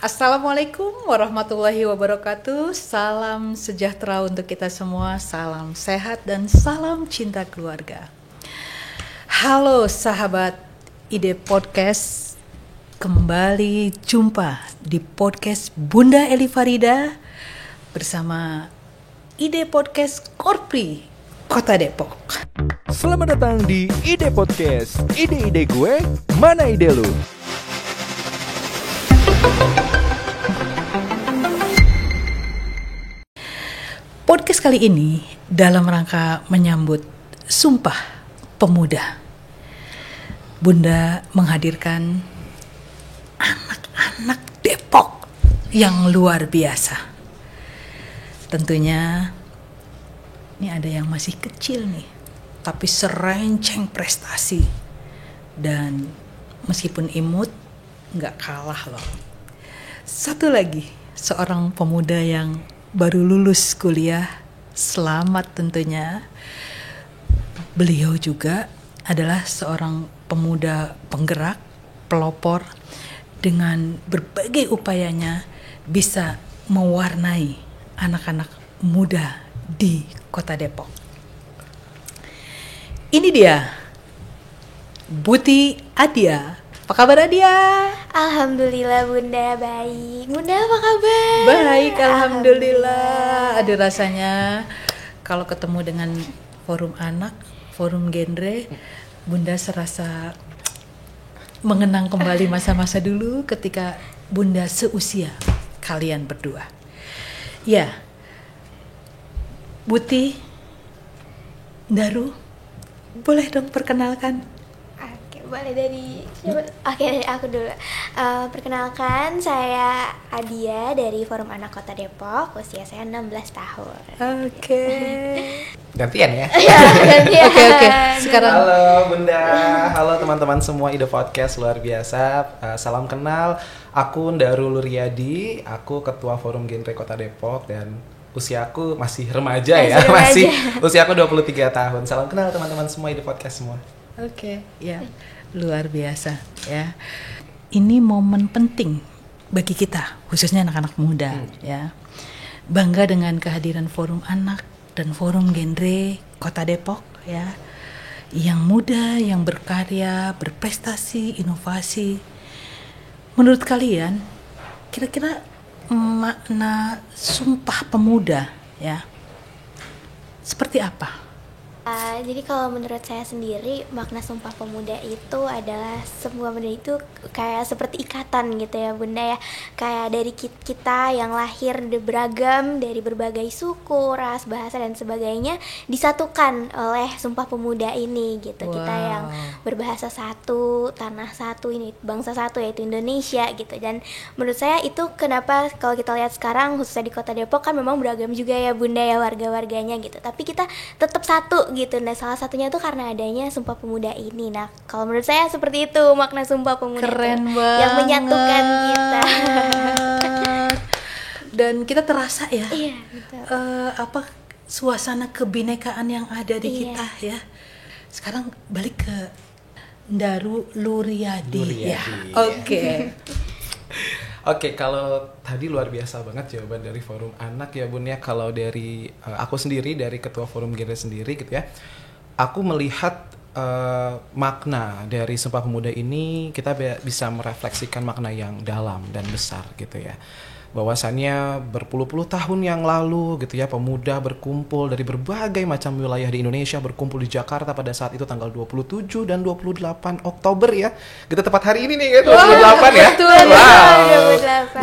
Assalamualaikum warahmatullahi wabarakatuh. Salam sejahtera untuk kita semua. Salam sehat dan salam cinta keluarga. Halo sahabat Ide Podcast. Kembali jumpa di podcast Bunda Eli Farida bersama Ide Podcast Korpri Kota Depok. Selamat datang di Ide Podcast. Ide-ide gue, mana ide lu? Podcast kali ini dalam rangka menyambut Sumpah Pemuda. Bunda menghadirkan anak-anak Depok yang luar biasa. Tentunya ini ada yang masih kecil nih, tapi serenceng prestasi. Dan meskipun imut, gak kalah loh. Satu lagi, seorang pemuda yang baru lulus kuliah, selamat tentunya. Beliau juga adalah seorang pemuda penggerak, pelopor, dengan berbagai upayanya bisa mewarnai anak-anak muda di Kota Depok. Ini dia, Buti Adia. Apa kabar Adia? Alhamdulillah Bunda, baik. Bunda apa kabar? Baik, alhamdulillah. Aduh, rasanya kalau ketemu dengan forum anak, forum genre, Bunda serasa mengenang kembali masa-masa dulu ketika Bunda seusia kalian berdua. Ya, Buti, Daru, boleh dong perkenalkan? Boleh dari siapa? Oke, dari aku dulu. Perkenalkan, saya Adia dari Forum Anak Kota Depok. Usia saya 16 tahun. Oke. Gantian ya? Iya, gantian. Oke. Sekarang Halo Bunda, halo teman-teman semua Ide Podcast luar biasa. Salam kenal, aku Daru Luryadi, aku Ketua Forum Genre Kota Depok dan usiaku masih remaja ya, masih usiaku 23 tahun. Salam kenal teman-teman semua Ide Podcast semua. Oke, ya, luar biasa ya. Ini momen penting bagi kita, khususnya anak-anak muda ya. Bangga dengan kehadiran Forum Anak dan Forum Genre Kota Depok ya. Yang muda, yang berkarya, berprestasi, inovasi. Menurut kalian, kira-kira makna Sumpah Pemuda ya, seperti apa? Jadi kalau menurut saya sendiri, makna Sumpah Pemuda itu adalah semua benda itu kayak seperti ikatan gitu ya Bunda ya. Kayak dari kita yang lahir beragam dari berbagai suku, ras, bahasa dan sebagainya disatukan oleh Sumpah Pemuda ini gitu. Wow. Kita yang berbahasa satu, tanah satu, ini bangsa satu yaitu Indonesia gitu. Dan menurut saya itu kenapa kalau kita lihat sekarang khususnya di Kota Depok kan memang beragam juga ya Bunda ya warga-warganya gitu. Tapi kita tetap satu gitu. Nah, salah satunya tuh karena adanya Sumpah Pemuda ini. Nah, kalau menurut saya seperti itu makna Sumpah Pemuda. Keren tuh, banget. yang menyatukan kita. Dan kita terasa ya. Iya, betul. Suasana kebinekaan yang ada di kita ya. Sekarang balik ke Daru Luryadi. Ya. Oke. Oke, kalau tadi luar biasa banget jawaban dari Forum Anak ya Bun ya. Kalau dari aku sendiri, dari Ketua Forum Genre sendiri gitu ya, aku melihat makna dari Sumpah Pemuda ini kita bisa merefleksikan makna yang dalam dan besar gitu ya. Bahwasannya berpuluh-puluh tahun yang lalu gitu ya, pemuda berkumpul dari berbagai macam wilayah di Indonesia berkumpul di Jakarta pada saat itu tanggal 27 dan 28 Oktober ya. Gitu tepat hari ini nih ya, 28 ya. Betul. Wow.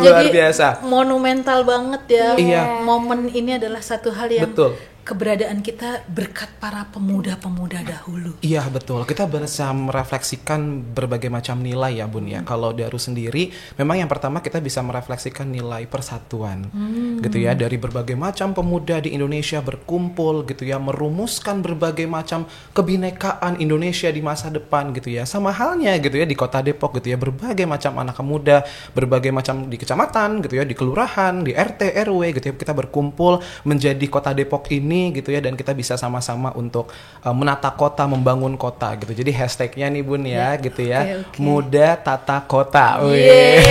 28. Luar biasa. Monumental banget ya. Iya. Momen ini adalah satu hal yang Betul. keberadaan kita berkat para pemuda-pemuda dahulu. Iya betul, kita bisa merefleksikan berbagai macam nilai ya Bun ya. Kalau Daru sendiri, memang yang pertama kita bisa merefleksikan nilai persatuan gitu ya. Dari berbagai macam pemuda di Indonesia berkumpul gitu ya, merumuskan berbagai macam kebinekaan Indonesia di masa depan gitu ya. Sama halnya gitu ya di Kota Depok gitu ya, berbagai macam anak muda, berbagai macam di kecamatan gitu ya, di kelurahan, di RT, RW gitu ya, kita berkumpul menjadi Kota Depok ini gitu ya, dan kita bisa sama-sama untuk menata kota, membangun kota gitu. Jadi hashtagnya nih Bun ya, gitu ya, okay. Muda Tata Kota. Yeah.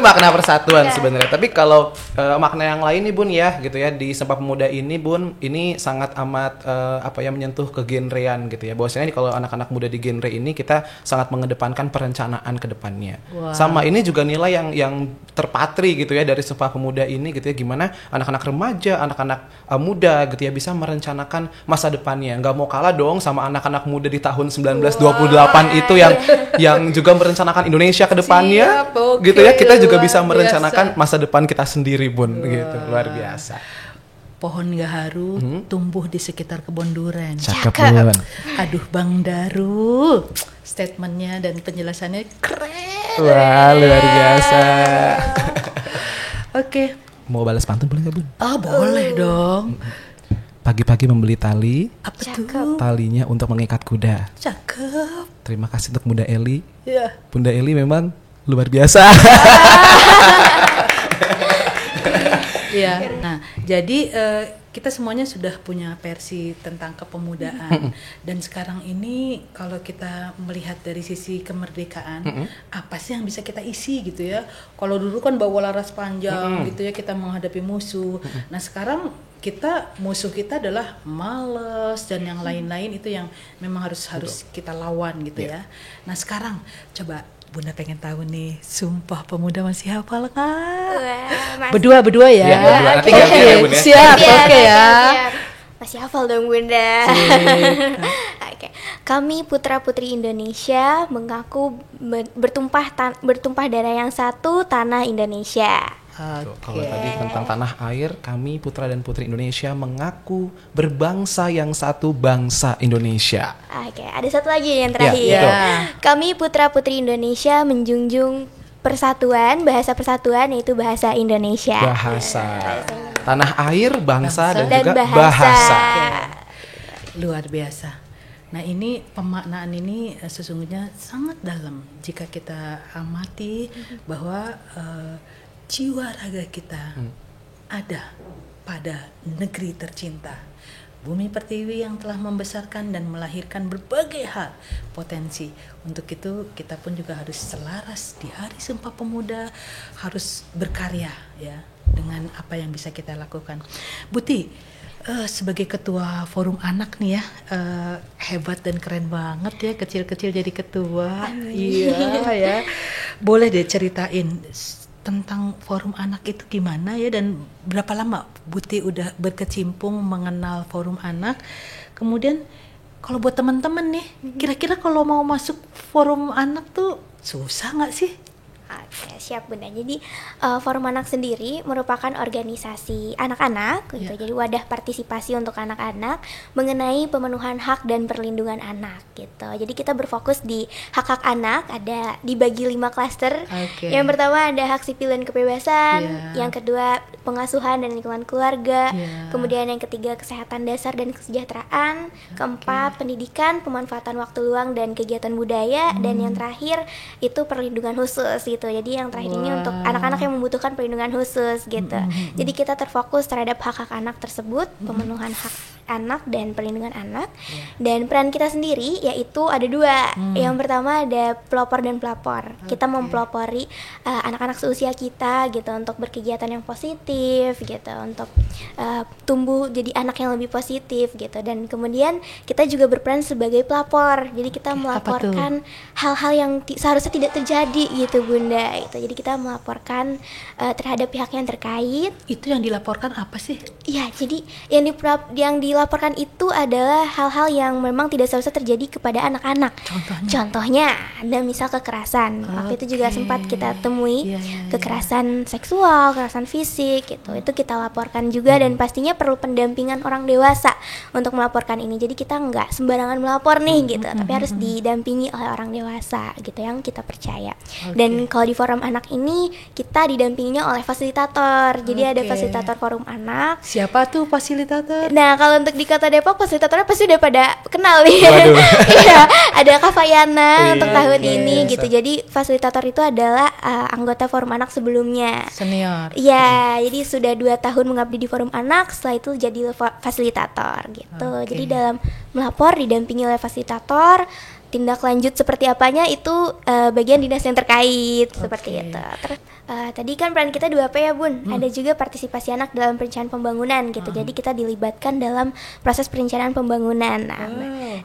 makna persatuan sebenarnya. Tapi kalau makna yang lain nih Bun ya, gitu ya, di Sumpah Pemuda ini Bun, ini sangat amat menyentuh ke genrean gitu ya. Bahwasanya kalau anak-anak muda di genre ini kita sangat mengedepankan perencanaan ke depannya. Wow. Sama ini juga nilai yang terpatri gitu ya dari Sumpah Pemuda ini gitu ya, gimana anak-anak remaja, anak-anak muda gitu ya bisa merencanakan masa depannya. Nggak mau kalah dong sama anak-anak muda di tahun 1928 itu yang juga merencanakan Indonesia ke depannya. Siap, oke, gitu ya, kita juga luar bisa merencanakan biasa. masa depan kita sendiri Bun. Gitu, luar biasa. Pohon gaharu tumbuh di sekitar kebun duren. Cakep Bun. Aduh Bang Daru, statementnya dan penjelasannya keren. Wah, luar biasa. Oke. Mau balas pantun boleh nggak Bun? Boleh dong. Pagi-pagi membeli tali, Apa tuh? talinya untuk mengikat kuda. Cakep. Terima kasih untuk Bunda Eli. Ya. Bunda Eli memang luar biasa. Ya. Nah, jadi kita semuanya sudah punya versi tentang kepemudaan dan sekarang ini kalau kita melihat dari sisi kemerdekaan, apa sih yang bisa kita isi gitu ya? Kalau dulu kan bawa laras panjang gitu ya, kita menghadapi musuh. Nah, sekarang musuh kita adalah males dan yang lain-lain itu yang memang harus kita lawan gitu ya. Nah, sekarang coba Bunda pengen tahu nih, Sumpah Pemuda masih hafal kan? Wah, Berdua ya. Iya, berdua. Nanti Oke, gantian ya, Bun, ya. siap, oke ya. Masih hafal dong Bunda. Oke. Kami putra-putri Indonesia mengaku bertumpah darah yang satu, tanah Indonesia. Tuh, kalau tadi tentang tanah air, kami putra dan putri Indonesia mengaku berbangsa yang satu, bangsa Indonesia. Oke, ada satu lagi yang terakhir. betul. Kami putra-putri Indonesia menjunjung bahasa persatuan yaitu bahasa Indonesia. Bahasa tanah air, bangsa dan Dan juga bahasa. bahasa. Luar biasa. Nah, ini pemaknaan ini sesungguhnya sangat dalam jika kita amati bahwa jiwa raga kita ada pada negeri tercinta, bumi pertiwi yang telah membesarkan dan melahirkan berbagai hal potensi. Untuk itu kita pun juga harus selaras di Hari Sumpah Pemuda, harus berkarya ya dengan apa yang bisa kita lakukan. Buti, sebagai ketua forum anak nih ya, hebat dan keren banget ya, kecil-kecil jadi ketua. Iya ya, boleh deh ceritain tentang forum anak itu gimana ya, dan berapa lama Buti udah berkecimpung mengenal forum anak. Kemudian kalau buat teman-teman nih, kira-kira kalau mau masuk forum anak tuh susah nggak sih? Oke, siap Bunda. Jadi Forum Anak sendiri merupakan organisasi anak-anak gitu. Jadi wadah partisipasi untuk anak-anak mengenai pemenuhan hak dan perlindungan anak gitu. Jadi kita berfokus di hak-hak anak, ada dibagi 5 klaster. Oke. Yang pertama ada hak sipil dan kebebasan, Yeah. yang kedua pengasuhan dan lingkungan keluarga, Yeah. kemudian yang ketiga kesehatan dasar dan kesejahteraan, keempat pendidikan, pemanfaatan waktu luang dan kegiatan budaya, dan yang terakhir itu perlindungan khusus gitu. Jadi yang terakhir ini untuk anak-anak yang membutuhkan perlindungan khusus gitu. Jadi kita terfokus terhadap hak-hak anak tersebut, pemenuhan hak anak dan perlindungan anak. Dan peran kita sendiri yaitu ada 2. Yang pertama ada pelopor dan pelapor. Kita mempelopori anak-anak seusia kita gitu untuk berkegiatan yang positif gitu, untuk tumbuh jadi anak yang lebih positif gitu. Dan kemudian kita juga berperan sebagai pelapor. Jadi kita melaporkan hal-hal yang seharusnya tidak terjadi gitu Bunda. Itu. Jadi kita melaporkan terhadap pihak yang terkait. Itu yang dilaporkan apa sih? Iya, jadi yang dilaporkan itu adalah hal-hal yang memang tidak seharusnya terjadi kepada anak-anak. Contohnya ada misal kekerasan. Waktu itu juga sempat kita temui kekerasan seksual, kekerasan fisik gitu. Itu kita laporkan juga dan pastinya perlu pendampingan orang dewasa untuk melaporkan ini. Jadi kita nggak sembarangan melapor nih gitu, tapi harus didampingi oleh orang dewasa gitu yang kita percaya. Dan kalau di forum anak ini kita didampinginya oleh fasilitator. Jadi ada fasilitator forum anak. Siapa tuh fasilitator? Nah, kalau untuk di Kota Depok fasilitatornya pasti udah pada kenal nih. Iya, ada Kak Fayana untuk tahun ini gitu. Jadi fasilitator itu adalah anggota forum anak sebelumnya. Senior. Iya, jadi sudah 2 tahun mengabdi di forum anak, setelah itu jadi fasilitator gitu. Jadi dalam melapor didampingi oleh fasilitator. tindak lanjut seperti apanya itu bagian dinas yang terkait seperti itu. Terus tadi kan peran kita 2P ya Bun, ada juga partisipasi anak dalam perencanaan pembangunan gitu. Jadi kita dilibatkan dalam proses perencanaan pembangunan.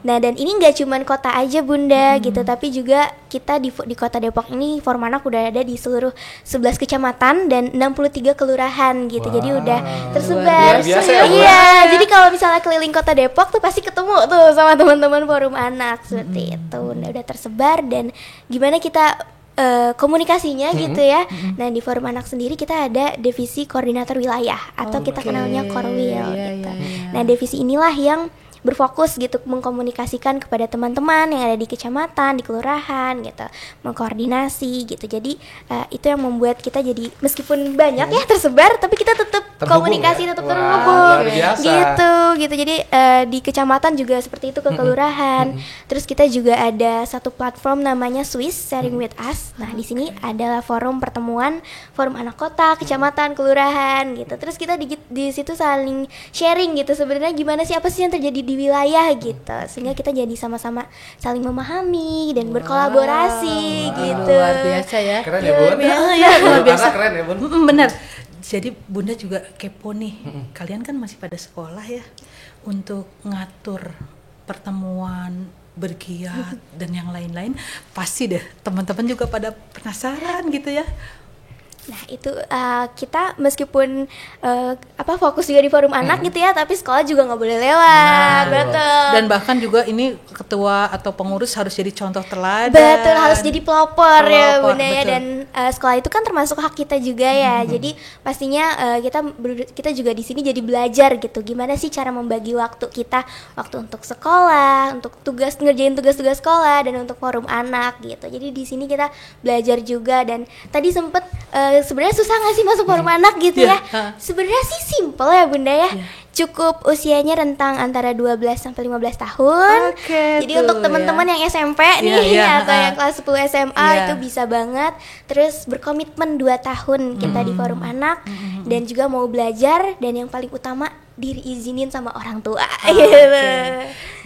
Nah dan ini nggak cuman kota aja Bunda gitu, tapi juga kita di kota Depok ini Forum Anak udah ada di seluruh 11 kecamatan dan 63 kelurahan gitu. Jadi udah tersebar. Luar biasa ya, Bu. Iya, jadi kalau misalnya keliling kota Depok tuh pasti ketemu tuh sama teman-teman Forum Anak seperti itu. Udah tersebar dan gimana kita komunikasinya gitu ya. Nah di Forum Anak sendiri kita ada divisi koordinator wilayah atau kita kenalnya Korwil gitu. Nah divisi inilah yang berfokus gitu mengkomunikasikan kepada teman-teman yang ada di kecamatan, di kelurahan gitu, mengkoordinasi gitu. Jadi itu yang membuat kita jadi meskipun banyak ya tersebar, tapi kita tetap komunikasi, tetap terhubung gitu. Jadi di kecamatan juga seperti itu ke kelurahan. Terus kita juga ada satu platform namanya Swiss Sharing with Us. Nah di sini adalah forum pertemuan forum anak kota, kecamatan, kelurahan gitu. Terus kita di situ saling sharing gitu. Sebenarnya gimana sih, apa sih yang terjadi di wilayah gitu, sehingga kita jadi sama-sama saling memahami dan berkolaborasi gitu. Luar biasa ya. Keren ya Bun? Luar biasa. Keren ya Bun? Benar. Jadi Bunda juga kepo nih. Kalian kan masih pada sekolah ya, untuk ngatur pertemuan, bergiat dan yang lain-lain. Pasti deh teman-teman juga pada penasaran gitu ya. Nah itu kita meskipun fokus juga di Forum Anak gitu ya, tapi sekolah juga nggak boleh lewat. Betul. Dan bahkan juga ini ketua atau pengurus harus jadi contoh teladan. Betul, harus jadi pelopor ya Bunda ya. Betul. Dan sekolah itu kan termasuk hak kita juga ya. Jadi pastinya kita juga di sini jadi belajar gitu. Gimana sih cara membagi waktu kita, waktu untuk sekolah, untuk ngerjain tugas-tugas sekolah, dan untuk Forum Anak gitu. Jadi di sini kita belajar juga. Dan tadi sempet sebenarnya susah nggak sih masuk Forum Anak gitu ya? Sebenarnya sih simple ya Bunda ya. Cukup usianya rentang antara 12 sampai 15 tahun. Jadi untuk teman-teman yang SMP nih atau yang kelas 10 SMA itu bisa banget. Terus berkomitmen 2 tahun kita di Forum Anak dan juga mau belajar, dan yang paling utama diizinin sama orang tua.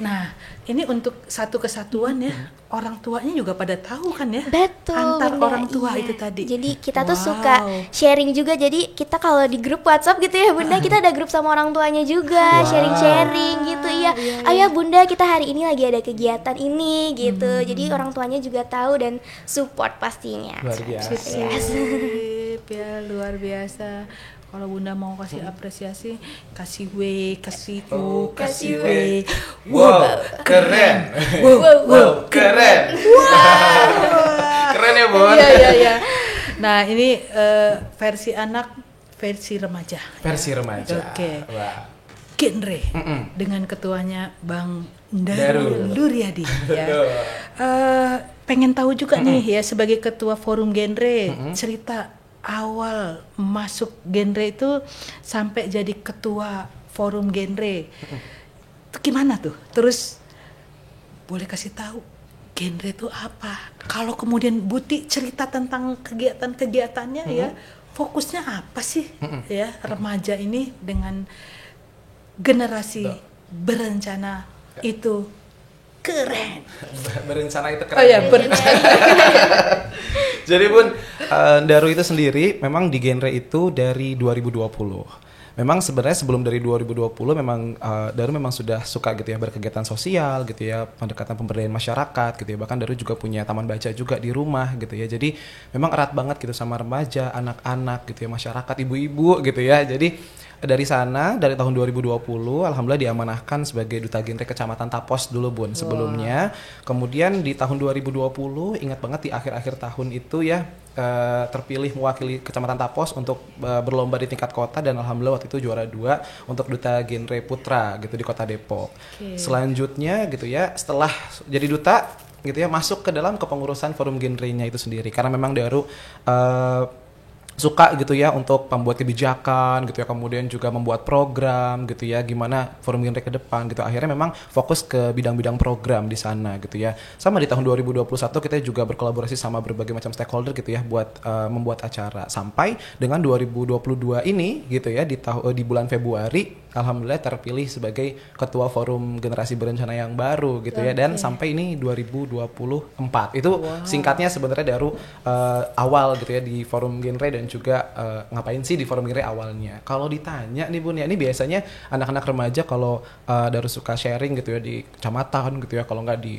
Nah, ini untuk satu kesatuan ya. Orang tuanya juga pada tahu kan ya. Betul. Antar Bunda, orang tua itu tadi. Jadi kita tuh suka sharing juga. Jadi kita kalau di grup WhatsApp gitu ya Bunda, kita ada grup sama orang tuanya juga, sharing-sharing gitu. Ayah Bunda, kita hari ini lagi ada kegiatan ini gitu. Jadi orang tuanya juga tahu dan support pastinya. Luar biasa. Sip, ya luar biasa. Kalau Bunda mau kasih apresiasi, kasih W, kasih U, kasih W. Wow, keren. Wow, keren. Keren ya Bun? Iya. Nah ini versi anak, versi remaja. Versi remaja. Oke. Wah. Genre dengan ketuanya Bang Darul Darul. Duryadi ya. Pengen tahu juga nih ya, sebagai ketua Forum Genre, cerita awal masuk genre itu sampai jadi ketua Forum Genre. Itu gimana tuh? Terus boleh kasih tahu genre itu apa? Kalau kemudian Buti cerita tentang kegiatan-kegiatannya ya, fokusnya apa sih ya remaja ini dengan generasi berencana itu keren. Berencana itu keren. Oh ya, Jadi Bun, Daru itu sendiri memang di genre itu dari 2020. Memang sebenarnya sebelum dari 2020 memang Daru memang sudah suka gitu ya berkegiatan sosial gitu ya, pendekatan pemberdayaan masyarakat gitu ya. Bahkan Daru juga punya taman baca juga di rumah gitu ya. Jadi memang erat banget gitu sama remaja, anak-anak gitu ya, masyarakat, ibu-ibu gitu ya. Jadi dari sana, dari tahun 2020 alhamdulillah diamanahkan sebagai duta genre Kecamatan Tapos dulu Bun sebelumnya. Kemudian di tahun 2020 ingat banget di akhir-akhir tahun itu ya terpilih mewakili Kecamatan Tapos untuk berlomba di tingkat kota, dan alhamdulillah waktu itu juara 2 untuk duta genre putra gitu di Kota Depok. Selanjutnya gitu ya, setelah jadi duta gitu ya, masuk ke dalam kepengurusan Forum Genre-nya itu sendiri, karena memang Daru suka gitu ya untuk membuat kebijakan gitu ya, kemudian juga membuat program gitu ya, gimana Forum Genre ke depan gitu. Akhirnya memang fokus ke bidang-bidang program di sana gitu ya. Sama di tahun 2021 kita juga berkolaborasi sama berbagai macam stakeholder gitu ya buat membuat acara, sampai dengan 2022 ini gitu ya, di bulan Februari alhamdulillah terpilih sebagai ketua Forum Generasi Berencana yang baru gitu ya, dan sampai ini 2024. Itu singkatnya sebenarnya dari awal gitu ya di Forum Genre, dan juga ngapain sih di Forum Genre awalnya. Kalau ditanya nih Bun ya, ini biasanya anak-anak remaja kalau Darus suka sharing gitu ya di kecamatan gitu ya, kalau nggak di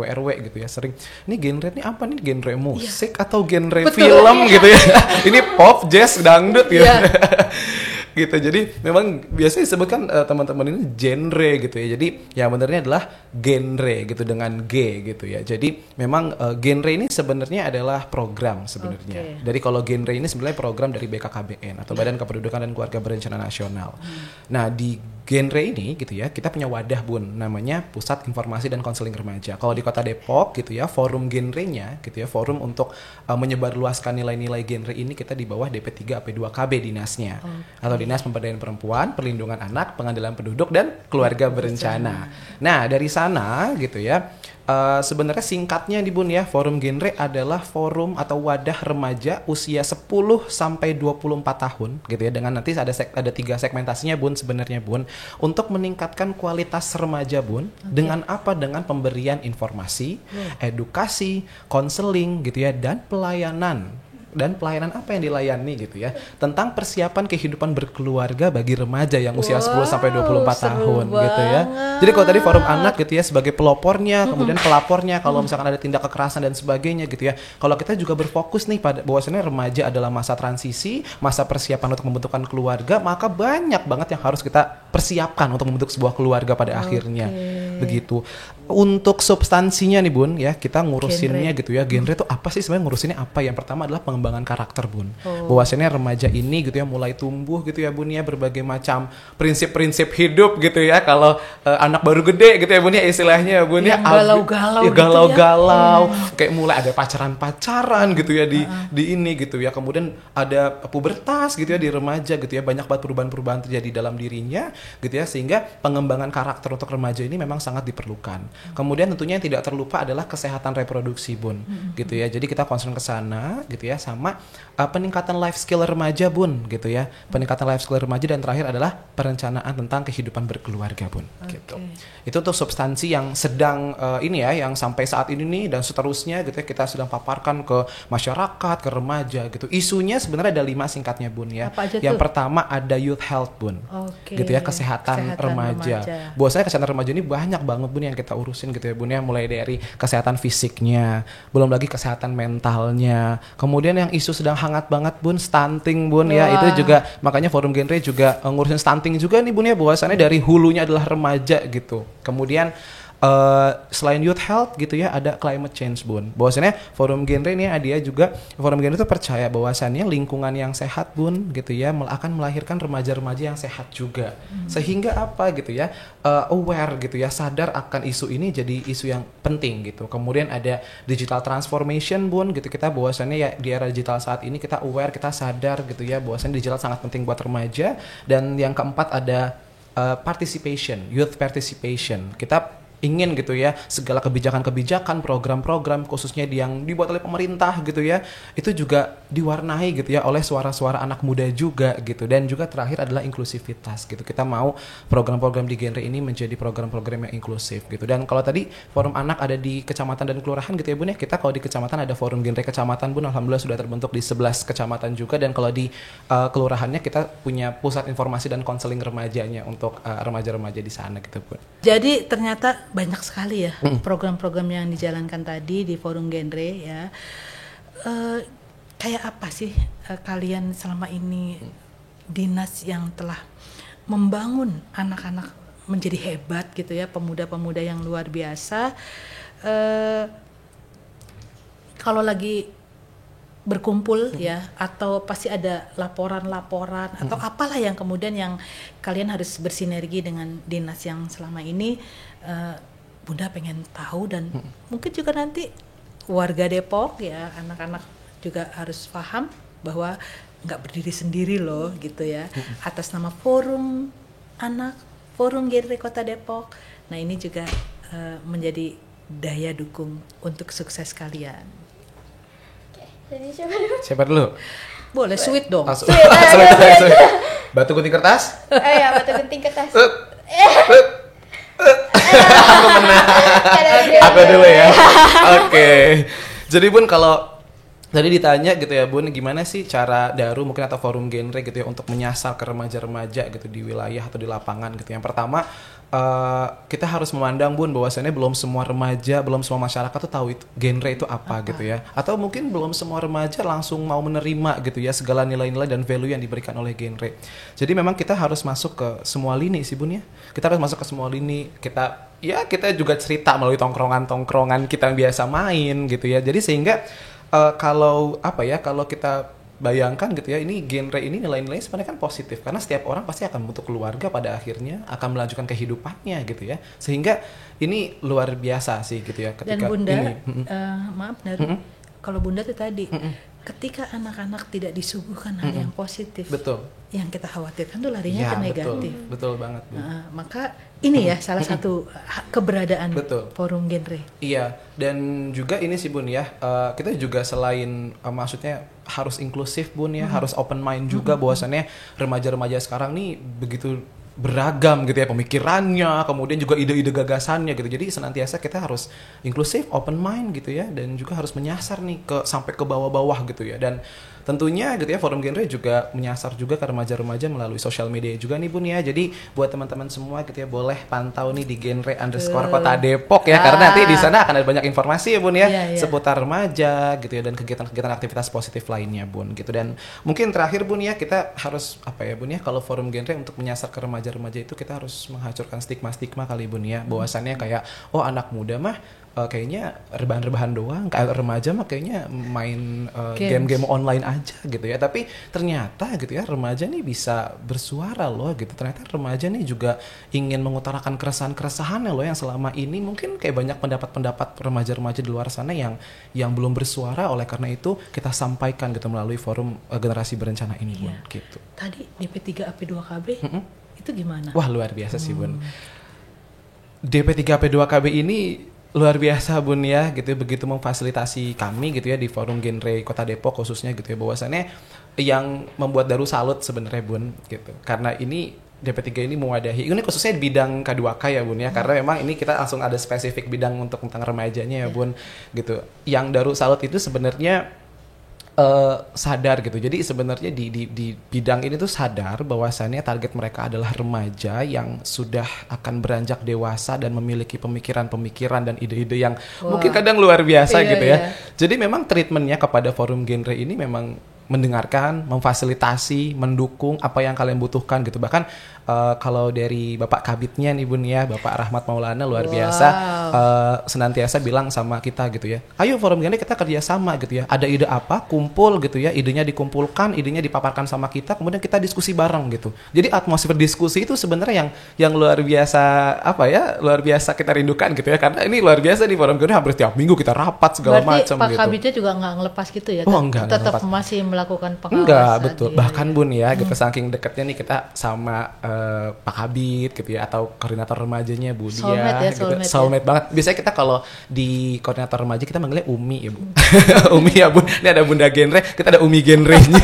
RW gitu ya, sering ini genre ini apa nih, genre musik atau genre film gitu ya. Ini pop, jazz, dangdut gitu. Gitu. Jadi memang biasanya disebutkan teman-teman ini genre gitu ya. Jadi yang benernya adalah genre gitu dengan G gitu ya. Jadi memang genre ini sebenarnya adalah program sebenarnya. Jadi kalau genre ini sebenarnya program dari BKKBN atau Badan Kependudukan dan Keluarga Berencana Nasional. Nah, di genre ini gitu ya, kita punya wadah Bun, namanya Pusat Informasi dan Konseling Remaja. Kalau di Kota Depok gitu ya, forum genrenya gitu ya, forum untuk menyebarluaskan nilai-nilai genre ini kita di bawah DP3 AP2KB dinasnya. Atau Dinas Pemberdayaan Perempuan, Perlindungan Anak, Pengadilan Penduduk dan Keluarga Berencana. Nah, dari sana gitu ya, sebenarnya singkatnya di Bun ya, Forum Genre adalah forum atau wadah remaja usia 10 sampai 24 tahun gitu ya, dengan nanti ada 3 segmentasinya Bun sebenarnya Bun, untuk meningkatkan kualitas remaja Bun. Dengan apa? Dengan pemberian informasi, edukasi, konseling gitu ya, dan pelayanan. Dan pelayanan apa yang dilayani gitu ya, tentang persiapan kehidupan berkeluarga bagi remaja yang usia 10 sampai 24 tahun gitu ya. Jadi kalau tadi forum anak gitu ya sebagai pelopornya, kemudian pelapornya kalau misalkan ada tindak kekerasan dan sebagainya gitu ya. Kalau kita juga berfokus nih pada bahwasannya remaja adalah masa transisi, masa persiapan untuk membentukkan keluarga, maka banyak banget yang harus kita persiapkan untuk membentuk sebuah keluarga pada akhirnya. Begitu. Untuk substansinya nih Bun ya, kita ngurusinnya gitu ya. Genre itu apa sih sebenarnya, ngurusinnya apa? Yang pertama adalah pengembangan karakter Bun. Bahwasanya remaja ini gitu ya mulai tumbuh gitu ya Bun ya, berbagai macam prinsip-prinsip hidup gitu ya. Kalau anak baru gede gitu ya Bun ya istilahnya Bun ya, galau-galau ya, gitu galau-galau kayak mulai ada pacaran-pacaran gitu ya di ini gitu ya. Kemudian ada pubertas gitu ya di remaja gitu ya, banyak banget perubahan-perubahan terjadi dalam dirinya gitu ya, sehingga pengembangan karakter untuk remaja ini memang sangat diperlukan. Kemudian tentunya yang tidak terlupa adalah kesehatan reproduksi Bun gitu ya. Jadi kita concern ke sana gitu ya, sama peningkatan life skill remaja Bun gitu ya. Peningkatan life skill remaja, dan terakhir adalah perencanaan tentang kehidupan berkeluarga Bun gitu. Itu untuk substansi yang sedang ini ya, yang sampai saat ini nih dan seterusnya gitu ya, kita sedang paparkan ke masyarakat, ke remaja gitu. Isunya sebenarnya ada 5 singkatnya Bun ya. Yang pertama ada youth health Bun. Gitu ya, kesehatan remaja. Bahwasanya kesehatan remaja ini banyak banget Bun yang kita urusin gitu ya Bun ya, mulai dari kesehatan fisiknya, belum lagi kesehatan mentalnya. Kemudian yang isu sedang hangat banget Bun, stunting Bun ya, itu juga makanya Forum Genre juga ngurusin stunting juga nih Bun ya, bahwasannya dari hulunya adalah remaja gitu. Kemudian selain youth health gitu ya, ada climate change Bun. Bahwasannya Forum Genre ini dia juga, Forum Genre itu percaya bahwasannya lingkungan yang sehat Bun gitu ya akan melahirkan remaja-remaja yang sehat juga. Sehingga apa gitu ya, aware gitu ya, sadar akan isu ini jadi isu yang penting gitu. Kemudian ada digital transformation Bun gitu, kita bahwasannya ya di era digital saat ini kita aware, kita sadar gitu ya bahwasannya digital sangat penting buat remaja. Dan yang keempat ada participation, youth participation. Kita ingin gitu ya segala kebijakan-kebijakan, program-program khususnya yang dibuat oleh pemerintah gitu ya, itu juga diwarnai gitu ya oleh suara-suara anak muda juga gitu. Dan juga terakhir adalah inklusivitas gitu. Kita mau program-program di genre ini menjadi program-program yang inklusif gitu. Dan kalau tadi forum anak ada di kecamatan dan kelurahan gitu ya Bun ya, kita kalau di kecamatan ada forum genre kecamatan Bun, alhamdulillah sudah terbentuk di 11 kecamatan juga. Dan kalau di kelurahannya kita punya pusat informasi dan konseling remajanya untuk remaja-remaja di sana gitu Bun. Jadi ternyata banyak sekali ya program-program yang dijalankan tadi di Forum Genre ya. Kayak apa sih kalian selama ini dinas yang telah membangun anak-anak menjadi hebat gitu ya, pemuda-pemuda yang luar biasa. Kalau lagi berkumpul ya, atau pasti ada laporan-laporan atau apalah yang kemudian yang kalian harus bersinergi dengan dinas yang selama ini. Bunda pengen tahu, dan mungkin juga nanti warga Depok ya, anak-anak juga harus paham bahwa nggak berdiri sendiri loh gitu ya, atas nama Forum Anak, Forum Genre Kota Depok. Nah ini juga menjadi daya dukung untuk sukses kalian. Jadi siapa dulu? Siapa dulu? Boleh sweet dong. Sweet. Batu gunting kertas? Ya, batu gunting kertas. Aku menang. Aku dulu ya. Oke. Jadi Bun, kalau tadi ditanya gitu ya Bun, gimana sih cara Daru mungkin atau Forum Genre gitu ya untuk menyasar ke remaja-remaja gitu di wilayah atau di lapangan gitu. Yang pertama, kita harus memandang Bun bahwasannya belum semua remaja, belum semua masyarakat tuh tahu itu genre itu apa gitu ya. Atau mungkin belum semua remaja langsung mau menerima gitu ya segala nilai-nilai dan value yang diberikan oleh genre. Jadi memang kita harus masuk ke semua lini sih Bun ya. Kita harus masuk ke semua lini. Kita juga cerita melalui tongkrongan kita yang biasa main gitu ya. Jadi sehingga kalau kita bayangkan gitu ya, ini genre ini nilai-nilai sebenarnya kan positif karena setiap orang pasti akan bentuk keluarga pada akhirnya, akan melanjutkan kehidupannya gitu ya, sehingga ini luar biasa sih gitu ya ketika dan Bunda ini. maaf Daru, kalau Bunda tuh tadi ketika anak-anak tidak disuguhkan hal yang positif, betul, yang kita khawatirkan tuh larinya ke negatif. Betul banget Bu. Maka ini ya salah satu keberadaan Betul. Forum Genre. Iya, dan juga ini sih Bun ya, kita juga selain maksudnya harus inklusif Bun ya, harus open mind juga bahwasannya remaja-remaja sekarang nih begitu beragam gitu ya pemikirannya, kemudian juga ide-ide gagasannya gitu. Jadi senantiasa kita harus inklusif, open mind gitu ya, dan juga harus menyasar nih sampai ke bawah-bawah gitu ya. Dan tentunya gitu ya Forum Genre juga menyasar juga ke remaja-remaja melalui sosial media juga nih Bun ya. Jadi buat teman-teman semua gitu ya, boleh pantau nih di genre_kota Depok ya, karena nanti di sana akan ada banyak informasi ya Bun ya, seputar remaja gitu ya, dan kegiatan-kegiatan aktivitas positif lainnya Bun gitu. Dan mungkin terakhir Bun ya, kita harus Bun ya, kalau Forum Genre untuk menyasar ke remaja-remaja itu kita harus menghancurkan stigma-stigma kali Bun ya, bahwasannya kayak anak muda mah kayaknya rebahan-rebahan doang, kayak remaja mah kayaknya main game-game online aja gitu ya. Tapi ternyata gitu ya, remaja nih bisa bersuara loh gitu. Ternyata remaja nih juga ingin mengutarakan keresahan-keresahannya loh, yang selama ini mungkin kayak banyak pendapat-pendapat remaja-remaja di luar sana yang belum bersuara. Oleh karena itu kita sampaikan gitu melalui Forum Generasi Berencana ini Bun gitu. Tadi DP3AP2KB itu gimana? Wah luar biasa sih Bun. DP3AP2KB ini luar biasa Bun ya gitu, begitu memfasilitasi kami gitu ya di Forum Genre Kota Depok khususnya gitu ya, bahwasannya yang membuat Daru salut sebenarnya Bun gitu, karena ini DP3 ini mewadahi, ini khususnya di bidang K2K ya Bun ya, karena memang ini kita langsung ada spesifik bidang untuk tentang remajanya ya Bun gitu. Yang Daru salut itu sebenarnya sadar gitu. Jadi sebenarnya di bidang ini tuh sadar bahwasannya target mereka adalah remaja yang sudah akan beranjak dewasa dan memiliki pemikiran-pemikiran dan ide-ide yang mungkin kadang luar biasa gitu ya. Jadi memang treatmentnya kepada Forum Genre ini memang mendengarkan, memfasilitasi, mendukung apa yang kalian butuhkan gitu. Bahkan kalau dari Bapak Kabitnya nih Bun ya, Bapak Rahmat Maulana luar biasa senantiasa bilang sama kita gitu ya, ayo Forum Genre kita kerjasama gitu ya, ada ide apa kumpul gitu ya, idenya dikumpulkan, idenya dipaparkan sama kita, kemudian kita diskusi bareng gitu. Jadi atmosfer diskusi itu sebenarnya yang luar biasa luar biasa kita rindukan gitu ya, karena ini luar biasa nih Forum Genre, hampir tiap minggu kita rapat segala macam gitu. Berarti Pak Kabitnya juga nggak ngelepas gitu ya? Enggak, tetap masih melakukan pengawasan. Enggak, betul. Bahkan Bun ya, gitu saking dekatnya nih kita sama Pak Kabit gitu ya, atau koordinator remajanya Bu Dia, soulmate banget. Biasanya kita kalau di koordinator remaja kita manggilnya Umi ya Bu. Umi ya Bun. Ini ada Bunda Genre, kita ada Umi Genrenya.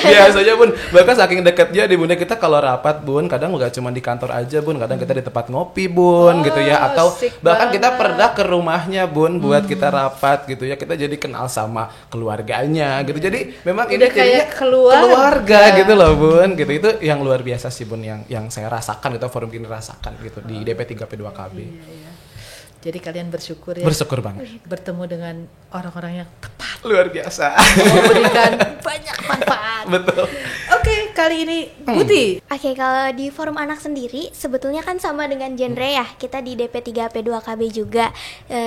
Biasanya Bun, bahkan saking dekatnya di Bunda kita kalau rapat Bun, kadang nggak cuma di kantor aja Bun, kadang kita di tempat ngopi Bun gitu ya, atau bahkan kita pernah ke rumahnya Bun buat kita rapat gitu ya, kita jadi kenal sama keluarganya gitu. Jadi memang udah ini jadinya keluarga gitu loh Bun gitu. Itu yang luar biasa sih Bun, yang saya rasakan gitu, Forum Genre rasakan gitu di DP3AP2KB. Iya. Jadi kalian bersyukur ya. Bersyukur banget. Bertemu dengan orang-orang yang tepat. Luar biasa. Memberikan banyak manfaat. Betul. Oke, kali ini Putih. Oke, kalau di forum anak sendiri sebetulnya kan sama dengan genre ya. Kita di DP3P2KB juga.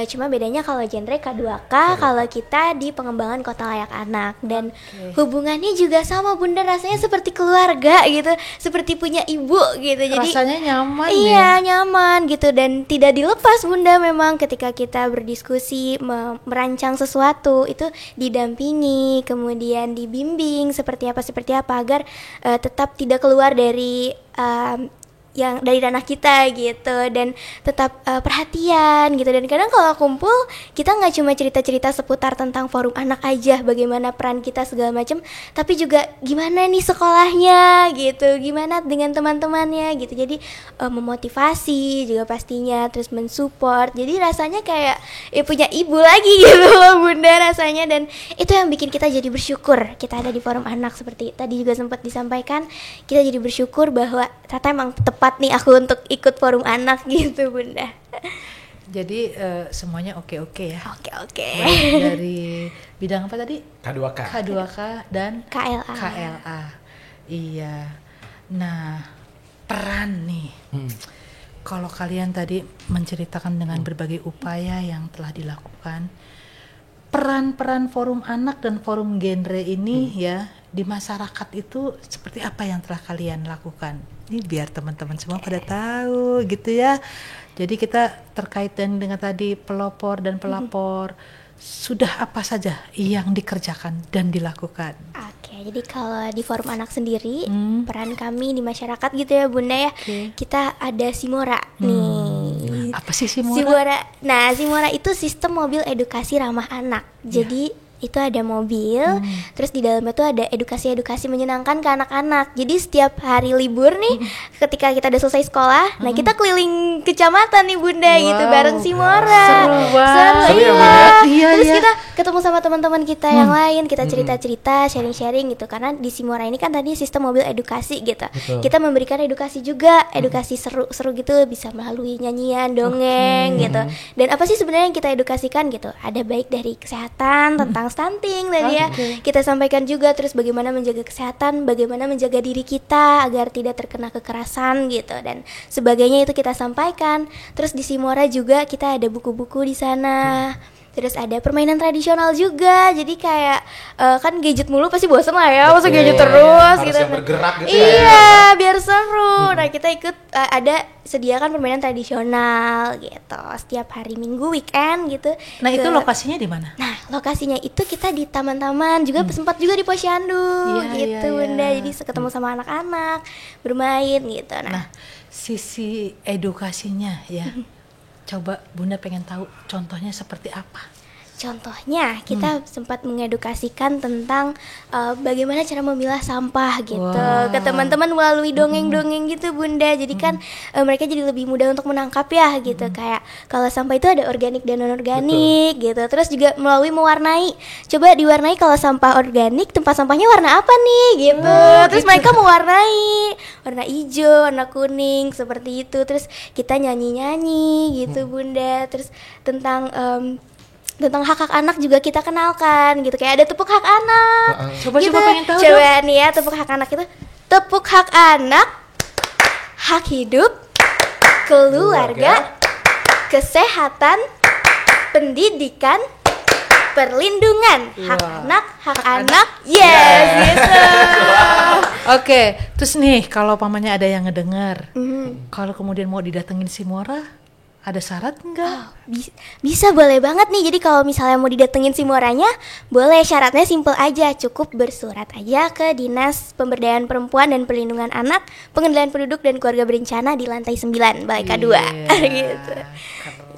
Cuma bedanya kalau genre K2K, kalau kita di pengembangan kota layak anak. Dan hubungannya juga sama Bunda, rasanya seperti keluarga gitu, seperti punya ibu gitu. Jadi Rasanya nyaman iya, nyaman gitu, dan tidak dilepas Bunda. Memang ketika kita berdiskusi merancang sesuatu itu didampingi, kemudian dibimbing seperti apa agar tetap tidak keluar dari yang dari ranah kita gitu, dan tetap perhatian gitu. Dan kadang kalau kumpul kita nggak cuma cerita-cerita seputar tentang forum anak aja, bagaimana peran kita segala macam, tapi juga gimana nih sekolahnya gitu, gimana dengan teman-temannya gitu. Jadi memotivasi juga pastinya, terus mensupport. Jadi rasanya kayak punya ibu lagi gitu loh Bunda rasanya. Dan itu yang bikin kita jadi bersyukur kita ada di forum anak. Seperti tadi juga sempat disampaikan, kita jadi bersyukur bahwa ternyata emang tepat nih aku untuk ikut forum anak gitu Bunda. Jadi semuanya oke-oke ya. Oke. Baik dari bidang apa tadi? K2K. K2K dan KLA. KLA. Iya. Nah, peran nih. Kalau kalian tadi menceritakan dengan berbagai upaya yang telah dilakukan, peran-peran forum anak dan forum genre ini ya di masyarakat itu seperti apa yang telah kalian lakukan? Ini biar teman-teman semua pada tahu gitu ya. Jadi kita terkait dengan tadi pelopor dan pelapor, sudah apa saja yang dikerjakan dan dilakukan? Oke, jadi kalau di forum anak sendiri, peran kami di masyarakat gitu ya Bunda ya, kita ada Simora nih. Apa sih Simora? Simora. Nah, Simora itu sistem mobil edukasi ramah anak. Jadi itu ada mobil, terus di dalamnya tuh ada edukasi-edukasi menyenangkan ke anak-anak. Jadi setiap hari libur nih, ketika kita udah selesai sekolah, nah kita keliling kecamatan nih Bunda gitu bareng Simora. Seru Iya. Iya, Terus iya. kita ketemu sama teman-teman kita yang lain, kita cerita-cerita, sharing-sharing gitu. Karena di Simora ini kan tadi sistem mobil edukasi gitu. Kita memberikan edukasi juga, edukasi seru-seru gitu, bisa melalui nyanyian, dongeng gitu. Dan apa sih sebenarnya yang kita edukasikan gitu? Ada baik dari kesehatan, tentang stunting tadi ya. Kita sampaikan juga, terus bagaimana menjaga kesehatan, bagaimana menjaga diri kita agar tidak terkena kekerasan gitu dan sebagainya, itu kita sampaikan. Terus di Simora juga kita ada buku-buku di sana. Terus ada permainan tradisional juga. Jadi kayak kan gadget mulu pasti bosan lah ya, masa gadget terus Harus gitu. yang bergerak gitu Iya, biar seru. Nah, kita ikut ada sediakan permainan tradisional gitu setiap hari Minggu weekend gitu. Nah, itu lokasinya di mana? Nah, lokasinya itu kita di taman-taman juga, sempat juga di Posyandu Iya, gitu iya, Bunda. iya. Jadi ketemu sama anak-anak, bermain gitu. Nah, sisi edukasinya ya. Coba Bunda pengen tahu contohnya seperti apa? Contohnya kita sempat mengedukasikan tentang bagaimana cara memilah sampah gitu ke teman-teman melalui dongeng-dongeng gitu Bunda. Jadi kan mereka jadi lebih mudah untuk menangkap ya gitu. Kayak kalau sampah itu ada organik dan non-organik gitu. Terus juga melalui mewarnai. Coba diwarnai, kalau sampah organik tempat sampahnya warna apa nih gitu. Terus mereka mewarnai warna hijau, warna kuning seperti itu. Terus kita nyanyi-nyanyi gitu Bunda. Terus tentang hak-hak anak juga kita kenalkan gitu. Kayak ada tepuk hak anak. Coba gitu. pengen tahu Coba nih ya, tepuk hak anak itu. Tepuk hak anak, hak hidup, keluarga, kesehatan, pendidikan, perlindungan, hak anak, yes gitu. Oke, terus nih kalau pamannya ada yang ngedengar, kalau kemudian mau didatengin Simora, ada syarat enggak? Bisa, boleh banget nih. Jadi kalau misalnya mau didatengin Simoranya, boleh. Syaratnya simple aja, cukup bersurat aja ke Dinas Pemberdayaan Perempuan dan Perlindungan Anak, Pengendalian Penduduk dan Keluarga Berencana di lantai 9 Balai K2 gitu.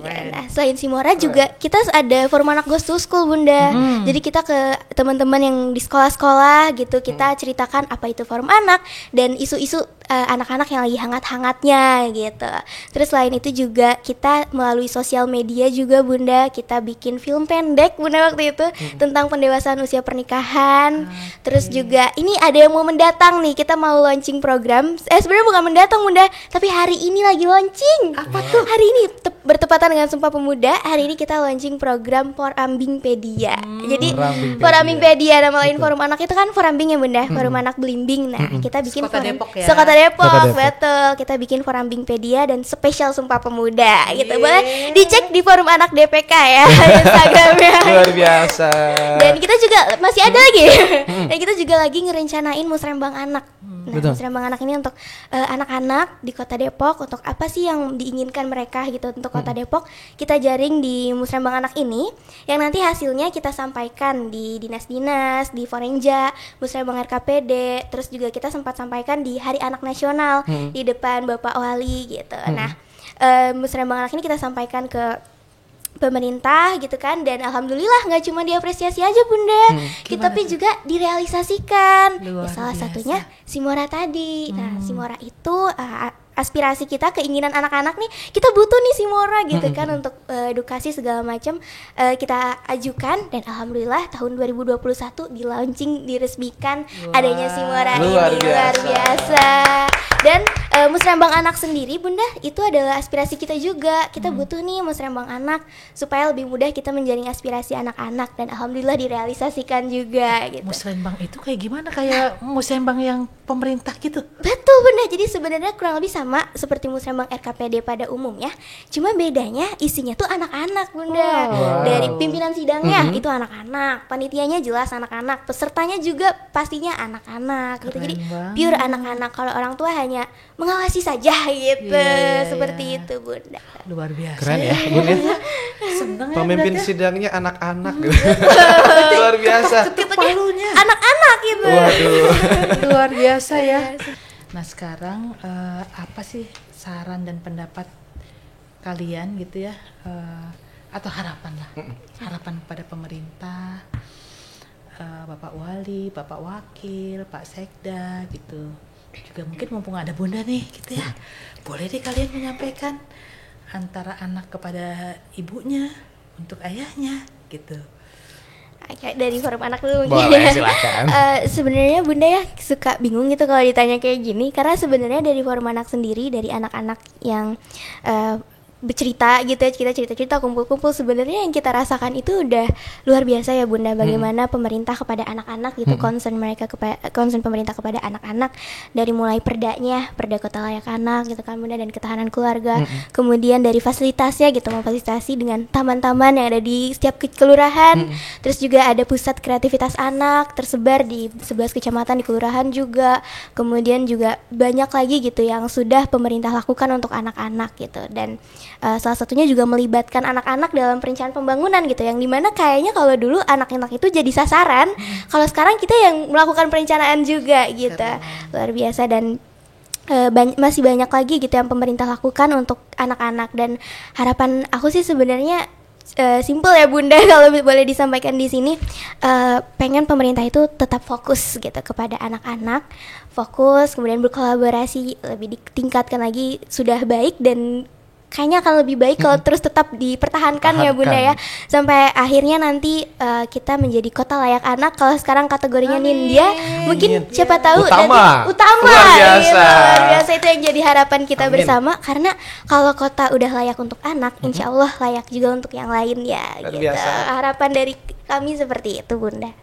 Nah, selain Simora juga kita ada forum anak Goes to School Bunda. Jadi kita ke teman-teman yang di sekolah-sekolah gitu, kita ceritakan apa itu forum anak dan isu-isu anak-anak yang lagi hangat-hangatnya gitu. Terus selain itu juga kita melalui sosial media juga Bunda, kita bikin film pendek Bunda waktu itu tentang pendewasaan usia pernikahan. Terus juga ini ada yang mau mendatang nih, kita mau launching program. Sebenarnya bukan mendatang Bunda, tapi hari ini lagi launching. Apa tuh? Hari ini bertepatan dengan Sumpah Pemuda, hari ini kita launching program Forambingpedia. Jadi Forambingpedia nama lain forum anak itu kan Forambing ya Bunda, forum anak belimbing. Nah, kita bikin Sekota Depok ya. Sekota Depok, betul. Kita bikin Forambingpedia dan spesial Sumpah Pemuda gitu. Boleh dicek di forum anak DPK ya Instagramnya. Luar biasa. Dan kita juga masih ada lagi. Dan kita juga lagi ngerencanain Musrembang Anak. Nah, Musrembang Anak ini untuk anak-anak di Kota Depok, untuk apa sih yang diinginkan mereka gitu untuk Kota Depok. Kita jaring di Musrembang Anak ini yang nanti hasilnya kita sampaikan di dinas-dinas, di Forenja, Musrembang RKPD, terus juga kita sempat sampaikan di Hari Anak Nasional di depan Bapak Wali gitu. Nah, Musrembang Anak ini kita sampaikan ke pemerintah gitu kan, dan alhamdulillah nggak cuma diapresiasi aja Bunda, tapi juga direalisasikan. Salah satunya Simora tadi. Nah, Simora itu aspirasi kita, keinginan anak-anak nih, kita butuh nih Simora gitu kan untuk edukasi segala macam, kita ajukan, dan alhamdulillah tahun 2021 di launching, diresmikan adanya Simora ini. Luar biasa. Dan Musrembang Anak sendiri Bunda, itu adalah aspirasi kita juga. Kita butuh nih Musrembang Anak supaya lebih mudah kita menjaring aspirasi anak-anak, dan alhamdulillah direalisasikan juga gitu. Musrembang itu kayak gimana? Kayak musrembang yang pemerintah gitu? Betul Bunda, jadi sebenarnya kurang lebih sama seperti Musrembang RKPD pada umumnya, cuma bedanya isinya tuh anak-anak Bunda. Dari pimpinan sidangnya itu anak-anak, panitianya jelas anak-anak, pesertanya juga pastinya anak-anak gitu. Jadi pure anak-anak. Kalau orang tua hanya mengawasi saja gitu, seperti itu Bunda. Luar biasa. Keren ya Bunda. Seneng ya Pemimpin berarti. sidangnya anak-anak gitu. Luar biasa. Palunya. Anak-anak gitu. Waduh. Luar biasa ya. Nah sekarang apa sih saran dan pendapat kalian gitu ya, atau harapan lah, harapan kepada pemerintah, Bapak Wali, Bapak Wakil, Pak Sekda gitu. Juga mungkin mumpung ada Bunda nih gitu ya, boleh deh kalian menyampaikan antara anak kepada ibunya untuk ayahnya gitu. Dari forum anak dulu Boleh, silakan. Sebenarnya Bunda ya suka bingung gitu kalau ditanya kayak gini, karena sebenarnya dari forum anak sendiri, dari anak-anak yang bercerita gitu ya, kita cerita-cerita, kumpul-kumpul, sebenarnya yang kita rasakan itu udah luar biasa ya Bunda, bagaimana pemerintah kepada anak-anak gitu, concern pemerintah kepada anak-anak, dari mulai perdanya, perda Kota Layak Anak gitu kan Bunda, dan ketahanan keluarga, kemudian dari fasilitasnya gitu, memfasilitasi dengan taman-taman yang ada di setiap kelurahan, terus juga ada pusat kreativitas anak tersebar di 11 kecamatan di kelurahan juga, kemudian juga banyak lagi gitu yang sudah pemerintah lakukan untuk anak-anak gitu. Dan salah satunya juga melibatkan anak-anak dalam perencanaan pembangunan gitu, yang dimana kayaknya kalau dulu anak-anak itu jadi sasaran, kalau sekarang kita yang melakukan perencanaan juga gitu. Luar biasa. Dan masih banyak lagi gitu yang pemerintah lakukan untuk anak-anak, dan harapan aku sih sebenarnya simple ya Bunda, kalau boleh disampaikan di sini, pengen pemerintah itu tetap fokus gitu kepada anak-anak, fokus, kemudian berkolaborasi lebih ditingkatkan lagi, sudah baik, dan kayaknya akan lebih baik kalau terus tetap dipertahankan ya Bunda ya, sampai akhirnya nanti kita menjadi Kota Layak Anak. Kalau sekarang kategorinya Nindya, mungkin siapa tahu Utama. utama Luar biasa. gitu. Luar biasa, itu yang jadi harapan kita bersama, karena kalau kota udah layak untuk anak, insya Allah layak juga untuk yang lain ya gitu. Harapan dari kami seperti itu Bunda.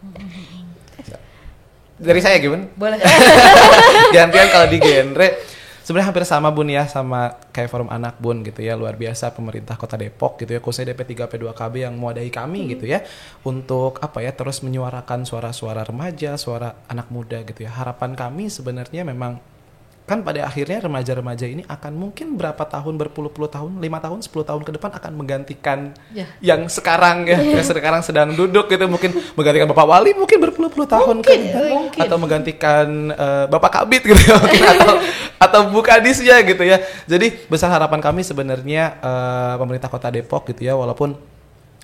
Dari saya gimana? Boleh. Gantian kalau di genre. Sebenarnya hampir sama Bun ya, sama kayak forum anak Bun gitu ya. Luar biasa pemerintah Kota Depok gitu ya, khususnya DP3P2KB yang mewadahi kami gitu ya, untuk apa ya, terus menyuarakan suara-suara remaja, suara anak muda gitu ya. Harapan kami sebenarnya memang kan pada akhirnya remaja-remaja ini akan mungkin berapa tahun, berpuluh-puluh tahun, 5 tahun, 10 tahun ke depan akan menggantikan yang sekarang ya, yang sekarang sedang duduk gitu, mungkin menggantikan Bapak Wali mungkin berpuluh-puluh tahun ke depan, atau menggantikan Bapak Kabit gitu ya, mungkin, atau Bu Kadisnya gitu ya. Jadi besar harapan kami sebenarnya pemerintah Kota Depok gitu ya, walaupun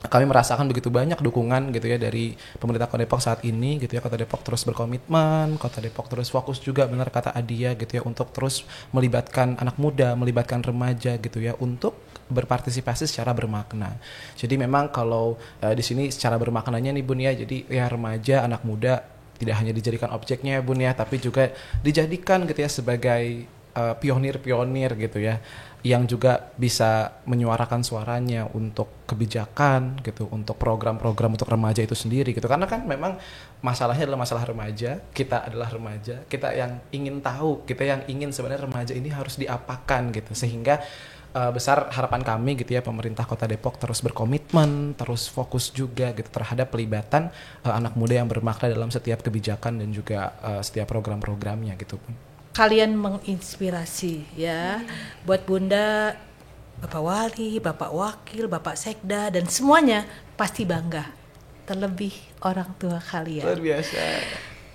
kami merasakan begitu banyak dukungan gitu ya dari pemerintah Kota Depok saat ini gitu ya. Kota Depok terus berkomitmen, Kota Depok terus fokus juga, benar kata Adia gitu ya, untuk terus melibatkan anak muda, melibatkan remaja gitu ya, untuk berpartisipasi secara bermakna. Jadi memang kalau di sini secara bermaknanya nih Bun ya, jadi ya remaja, anak muda tidak hanya dijadikan objeknya ya Bun ya, tapi juga dijadikan gitu ya sebagai pionir-pionir gitu ya, yang juga bisa menyuarakan suaranya untuk kebijakan gitu, untuk program-program untuk remaja itu sendiri gitu. Karena kan memang masalahnya adalah masalah remaja, kita adalah remaja, kita yang ingin tahu, kita yang ingin sebenarnya remaja ini harus diapakan gitu. Sehingga besar harapan kami gitu ya, pemerintah Kota Depok terus berkomitmen, terus fokus juga gitu terhadap pelibatan anak muda yang bermakna dalam setiap kebijakan dan juga setiap program-programnya gitu pun. Kalian menginspirasi ya, buat Bunda, Bapak Wali, Bapak Wakil, Bapak Sekda, dan semuanya pasti bangga. Terlebih orang tua kalian. Luar biasa.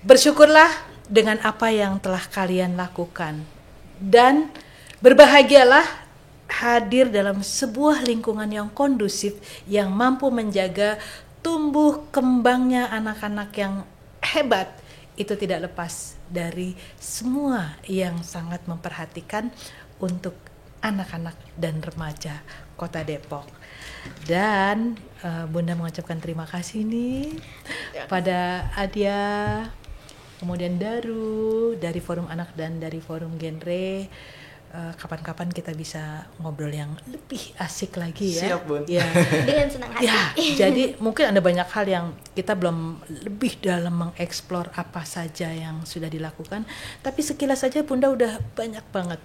Bersyukurlah dengan apa yang telah kalian lakukan. Dan berbahagialah hadir dalam sebuah lingkungan yang kondusif, yang mampu menjaga tumbuh kembangnya anak-anak yang hebat. Itu tidak lepas dari semua yang sangat memperhatikan untuk anak-anak dan remaja Kota Depok. Dan Bunda mengucapkan terima kasih nih pada Adia, kemudian Daru dari Forum Anak dan dari Forum Genre. Kapan-kapan kita bisa ngobrol yang lebih asik lagi ya. Siap, Bun. Ya. Dengan senang hati. Ya, jadi mungkin ada banyak hal yang kita belum lebih dalam mengeksplor apa saja yang sudah dilakukan. Tapi sekilas saja Bunda udah banyak banget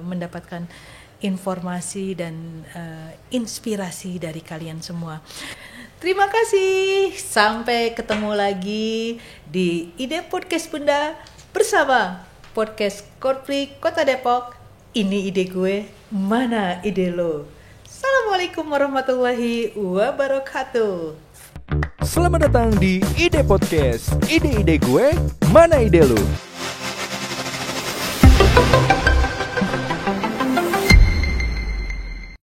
mendapatkan informasi dan inspirasi dari kalian semua. Terima kasih. Sampai ketemu lagi di Ide Podcast Bunda bersama Podcast Korpri Kota Depok. Ini ide gue, mana ide lo? Assalamualaikum warahmatullahi wabarakatuh. Selamat datang di Ide Podcast. Ide-ide gue, mana ide lu?